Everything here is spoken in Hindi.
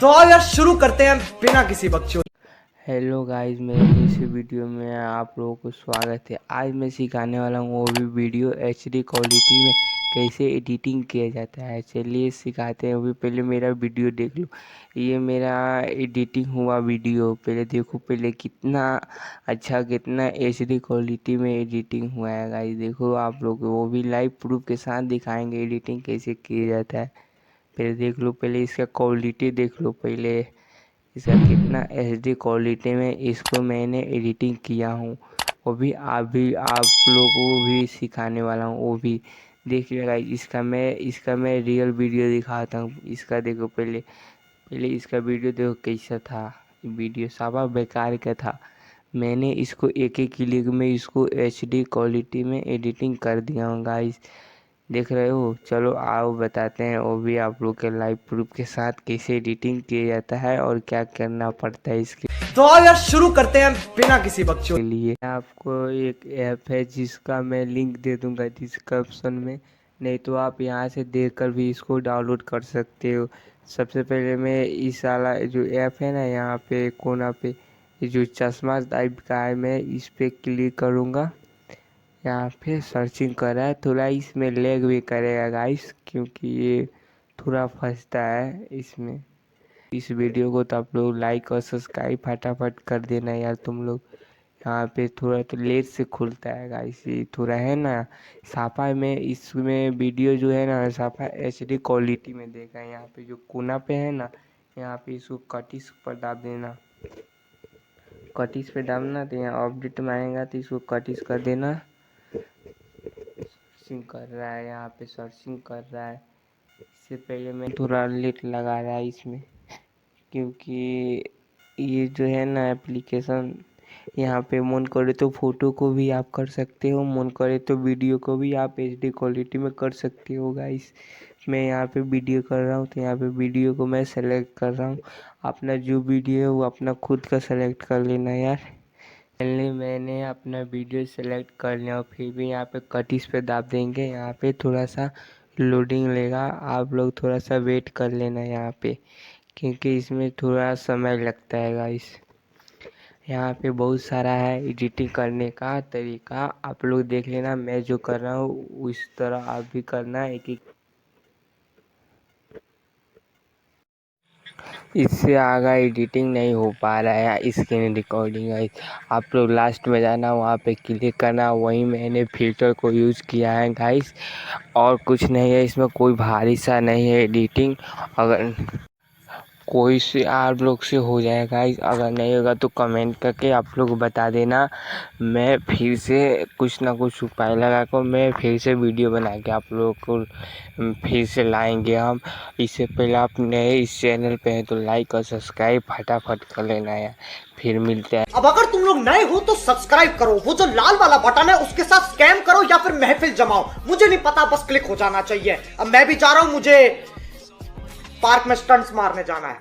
तो आओ यार शुरू करते हैं बिना किसी बकचोदी। हेलो गाइस, मेरे इस वीडियो में आप लोगों को स्वागत है। आज मैं सिखाने वाला हूँ वो भी वीडियो एचडी क्वालिटी में कैसे एडिटिंग किया जाता है। चलिए सिखाते हैं। वो भी पहले मेरा वीडियो देख लो। ये मेरा एडिटिंग हुआ वीडियो पहले देखो, पहले कितना अच्छा कितना एचडी क्वालिटी में एडिटिंग हुआ है गाइस। देखो आप लोग, वो भी लाइव प्रूफ के साथ दिखाएंगे एडिटिंग कैसे किया जाता है। पहले देख लो, पहले इसका क्वालिटी देख लो, पहले इसका कितना एचडी क्वालिटी में इसको मैंने एडिटिंग किया हूँ। वो भी आप लोगों को भी सिखाने वाला हूँ। वो भी देखिएगा। इसका मैं रियल वीडियो दिखाता हूँ। इसका देखो, पहले पहले इसका वीडियो देखो कैसा था। वीडियो साफा बेकार का था। मैंने इसको एक एक क्लिक में इसको एचडी क्वालिटी में एडिटिंग कर दिया हूँ गाइस। देख रहे हो। चलो आओ बताते हैं वो भी आप लोग के लाइव प्रूफ के साथ कैसे एडिटिंग किया जाता है और क्या करना पड़ता है इसके तो आओ यार शुरू करते हैं बिना किसी बकचोदी। लिए। आपको एक ऐप है जिसका मैं लिंक दे दूंगा डिस्क्रिप्शन में, नहीं तो आप यहाँ से देखकर भी इसको डाउनलोड कर सकते हो। सबसे पहले मैं इस वाला जो ऐप है ना, यहाँ पे कोना पे ये जो चश्मा टाइप का है, मैं इस पे क्लिक करूँगा। यहाँ पे सर्चिंग कर रहा है, थोड़ा इसमें लैग भी करेगा गाइस, क्योंकि ये थोड़ा फंसता है इसमें। इस वीडियो को तो आप लोग लाइक और सब्सक्राइब फटाफट कर देना यार तुम लोग। यहाँ पे थोड़ा तो लेट से खुलता है गाइस, ये थोड़ा है ना साफा में। इसमें वीडियो जो है ना साफा एचडी क्वालिटी में देखा है। यहाँ पे जो कोना पे है ना, यहाँ पे इसको कटिस पर दाब देना। कटिस पे डालना तो यहाँ अपडेट में आएगा तो इसको कटिस कर देना। सर्चिंग कर रहा है, यहाँ पे सर्चिंग कर रहा है। इससे पहले मैं थोड़ा लेट लगा रहा है इसमें, क्योंकि ये जो है ना एप्लीकेशन, यहाँ पे मन करे तो फोटो को भी आप कर सकते हो, मन करे तो वीडियो को भी आप एचडी क्वालिटी में कर सकते हो गाइस। मैं यहाँ पे वीडियो कर रहा हूँ तो यहाँ पे वीडियो को मैं सेलेक्ट कर रहा हूँ। अपना जो वीडियो है वो अपना खुद का सेलेक्ट कर लेना यार। पहले मैंने अपना वीडियो सेलेक्ट कर लिया और फिर भी यहाँ पे कटिस पे दाब देंगे। यहाँ पे थोड़ा सा लोडिंग लेगा, आप लोग थोड़ा सा वेट कर लेना यहाँ पे, क्योंकि इसमें थोड़ा समय लगता है गाइस। यहाँ पे बहुत सारा है एडिटिंग करने का तरीका, आप लोग देख लेना। मैं जो कर रहा हूँ उस तरह आप भी करना। एक एक इससे आगे एडिटिंग नहीं हो पा रहा है स्क्रीन रिकॉर्डिंग है। आप लोग लास्ट में जाना, वहाँ पे क्लिक करना। वहीं मैंने फिल्टर को यूज़ किया है गाइस, और कुछ नहीं है इसमें। कोई भारी सा नहीं है एडिटिंग। अगर कोई से आप लोग से हो जाएगा, अगर नहीं होगा तो कमेंट करके आप लोग बता देना। मैं फिर से कुछ ना कुछ उपाय लगा कर मैं फिर से वीडियो बना के आप लोगों को फिर से लाएंगे हम। इससे पहले आप नए इस चैनल पे हैं तो लाइक और सब्सक्राइब फटाफट कर लेना यार। फिर मिलते हैं। अब अगर तुम लोग नए हो तो सब्सक्राइब करो, वो जो लाल वाला बटन है उसके साथ स्कैम करो या फिर महफिल जमाओ, मुझे नहीं पता, बस क्लिक हो जाना चाहिए। अब मैं भी जा रहा हूं, मुझे पार्क में स्टंट्स मारने जाना है।